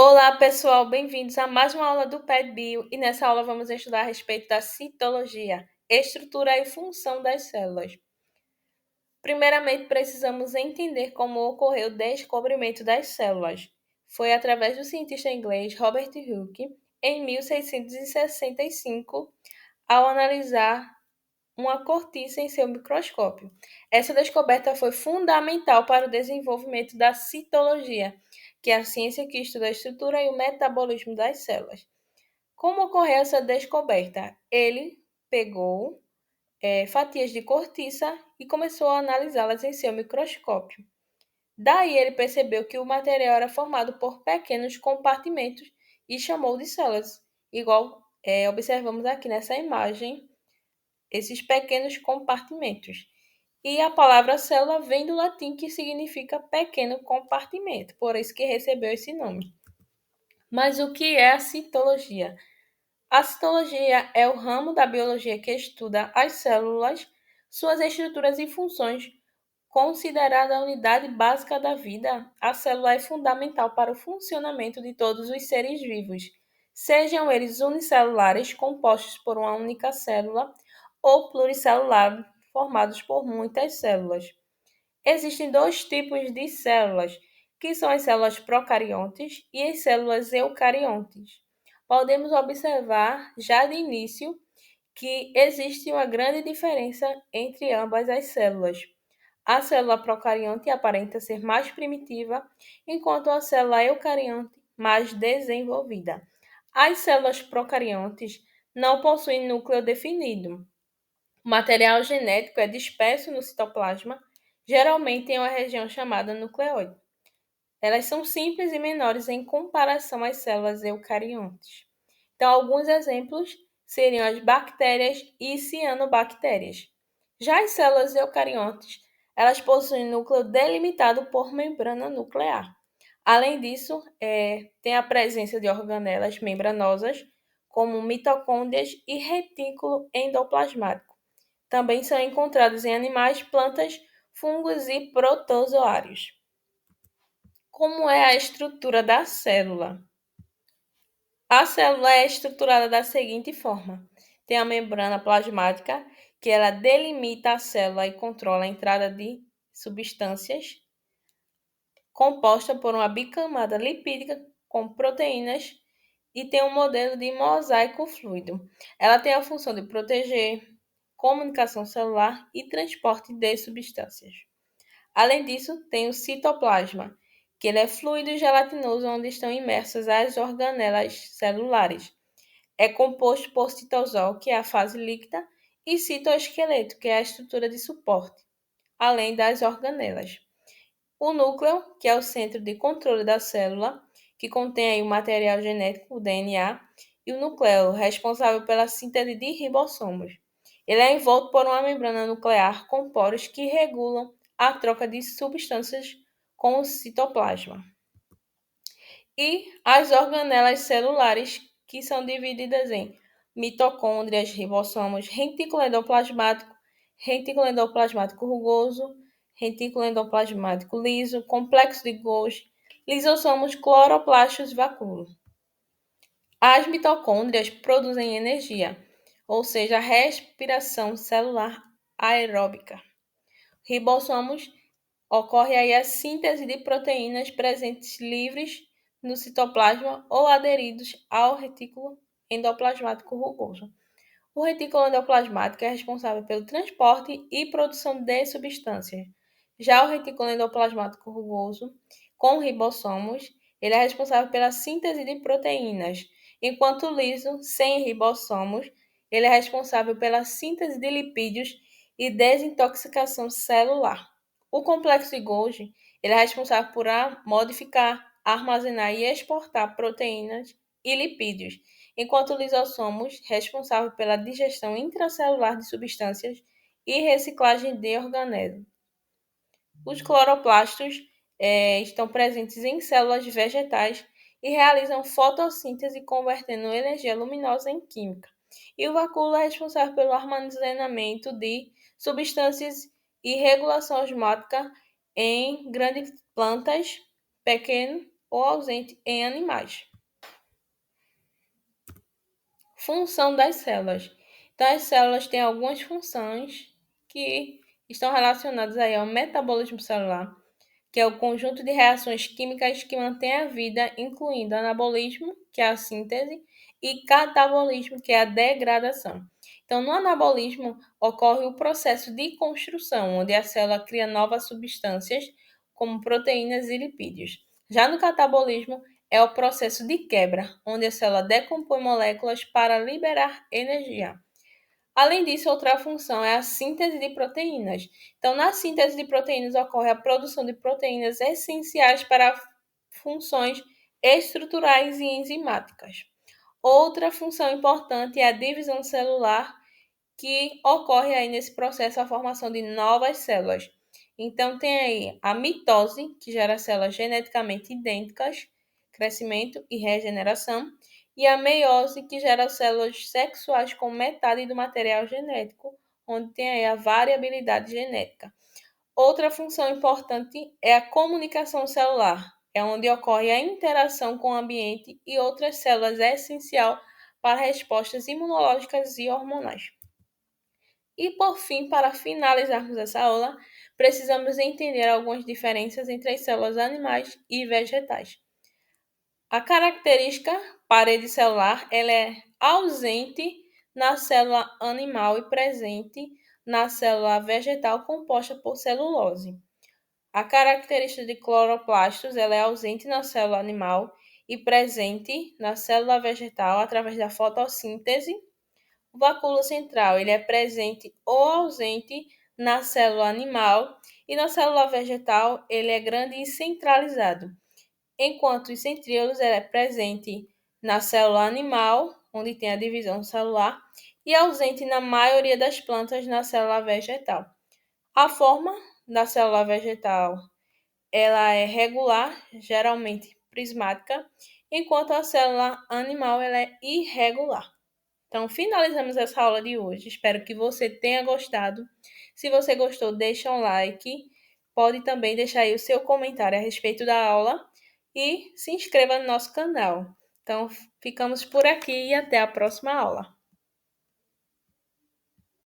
Olá, pessoal, bem-vindos a mais uma aula do PET Bio e nessa aula vamos estudar a respeito da citologia, estrutura e função das células. Primeiramente, precisamos entender como ocorreu o descobrimento das células. Foi através do cientista inglês Robert Hooke, em 1665, ao analisar uma cortiça em seu microscópio. Essa descoberta foi fundamental para o desenvolvimento da citologia, que é a ciência que estuda a estrutura e o metabolismo das células. Como ocorreu essa descoberta? Ele pegou fatias de cortiça e começou a analisá-las em seu microscópio. Daí ele percebeu que o material era formado por pequenos compartimentos e chamou de células, igual observamos aqui nessa imagem, esses pequenos compartimentos. E a palavra célula vem do latim, que significa pequeno compartimento, por isso que recebeu esse nome. Mas o que é a citologia? A citologia é o ramo da biologia que estuda as células, suas estruturas e funções. Considerada a unidade básica da vida, a célula é fundamental para o funcionamento de todos os seres vivos, sejam eles unicelulares, compostos por uma única célula, ou pluricelulares, formados por muitas células. Existem dois tipos de células, que são as células procariontes e as células eucariontes. Podemos observar já de início que existe uma grande diferença entre ambas as células. A célula procarionte aparenta ser mais primitiva, enquanto a célula eucarionte mais desenvolvida. As células procariontes não possuem núcleo definido. O material genético é disperso no citoplasma, geralmente em uma região chamada nucleoide. Elas são simples e menores em comparação às células eucariontes. Então, alguns exemplos seriam as bactérias e cianobactérias. Já as células eucariontes, elas possuem núcleo delimitado por membrana nuclear. Além disso, tem a presença de organelas membranosas, como mitocôndrias e retículo endoplasmático. Também são encontrados em animais, plantas, fungos e protozoários. Como é a estrutura da célula? A célula é estruturada da seguinte forma: tem a membrana plasmática, que ela delimita a célula e controla a entrada de substâncias, composta por uma bicamada lipídica com proteínas, e tem um modelo de mosaico fluido. Ela tem a função de proteger, comunicação celular e transporte de substâncias. Além disso, tem o citoplasma, que ele é fluido gelatinoso onde estão imersas as organelas celulares. É composto por citosol, que é a fase líquida, e citoesqueleto, que é a estrutura de suporte, além das organelas. O núcleo, que é o centro de controle da célula, que contém aí o material genético, o DNA, e o núcleo, responsável pela síntese de ribossomos. Ele é envolto por uma membrana nuclear com poros que regulam a troca de substâncias com o citoplasma. E as organelas celulares, que são divididas em mitocôndrias, ribossomos, retículo endoplasmático rugoso, retículo endoplasmático liso, complexo de Golgi, lisossomos, cloroplastos, vacúolo. As mitocôndrias produzem energia, ou seja, a respiração celular aeróbica. Ribossomos, ocorre aí a síntese de proteínas presentes livres no citoplasma ou aderidos ao retículo endoplasmático rugoso. O retículo endoplasmático é responsável pelo transporte e produção de substâncias. Já o retículo endoplasmático rugoso, com ribossomos, ele é responsável pela síntese de proteínas, enquanto o liso, sem ribossomos, ele é responsável pela síntese de lipídios e desintoxicação celular. O complexo de Golgi, ele é responsável por modificar, armazenar e exportar proteínas e lipídios, enquanto lisossomos, responsável pela digestão intracelular de substâncias e reciclagem de organelos. Os cloroplastos estão presentes em células vegetais e realizam fotossíntese, convertendo energia luminosa em química. E o vacúolo é responsável pelo armazenamento de substâncias e regulação osmótica em grandes plantas, pequeno ou ausente em animais. Função das células. Então, as células têm algumas funções que estão relacionadas aí ao metabolismo celular, que é o conjunto de reações químicas que mantém a vida, incluindo anabolismo, que é a síntese, e catabolismo, que é a degradação. Então, no anabolismo, ocorre o processo de construção, onde a célula cria novas substâncias, como proteínas e lipídios. Já no catabolismo, é o processo de quebra, onde a célula decompõe moléculas para liberar energia. Além disso, outra função é a síntese de proteínas. Então, na síntese de proteínas ocorre a produção de proteínas essenciais para funções estruturais e enzimáticas. Outra função importante é a divisão celular, que ocorre aí nesse processo a formação de novas células. Então, tem aí a mitose, que gera células geneticamente idênticas, crescimento e regeneração, e a meiose, que gera células sexuais com metade do material genético, onde tem aí a variabilidade genética. Outra função importante é a comunicação celular, é onde ocorre a interação com o ambiente e outras células é essencial para respostas imunológicas e hormonais. E por fim, para finalizarmos essa aula, precisamos entender algumas diferenças entre as células animais e vegetais. A característica parede celular ela é ausente na célula animal e presente na célula vegetal composta por celulose. A característica de cloroplastos ela é ausente na célula animal e presente na célula vegetal através da fotossíntese. O vacúolo central ele é presente ou ausente na célula animal e na célula vegetal ele é grande e centralizado, enquanto os centríolos ele é presente na célula animal, onde tem a divisão celular, e ausente na maioria das plantas na célula vegetal. A forma da célula vegetal ela é regular, geralmente prismática, enquanto a célula animal ela é irregular. Então, finalizamos essa aula de hoje. Espero que você tenha gostado. Se você gostou, deixa um like. Pode também deixar aí o seu comentário a respeito da aula e se inscreva no nosso canal. Então, ficamos por aqui e até a próxima aula.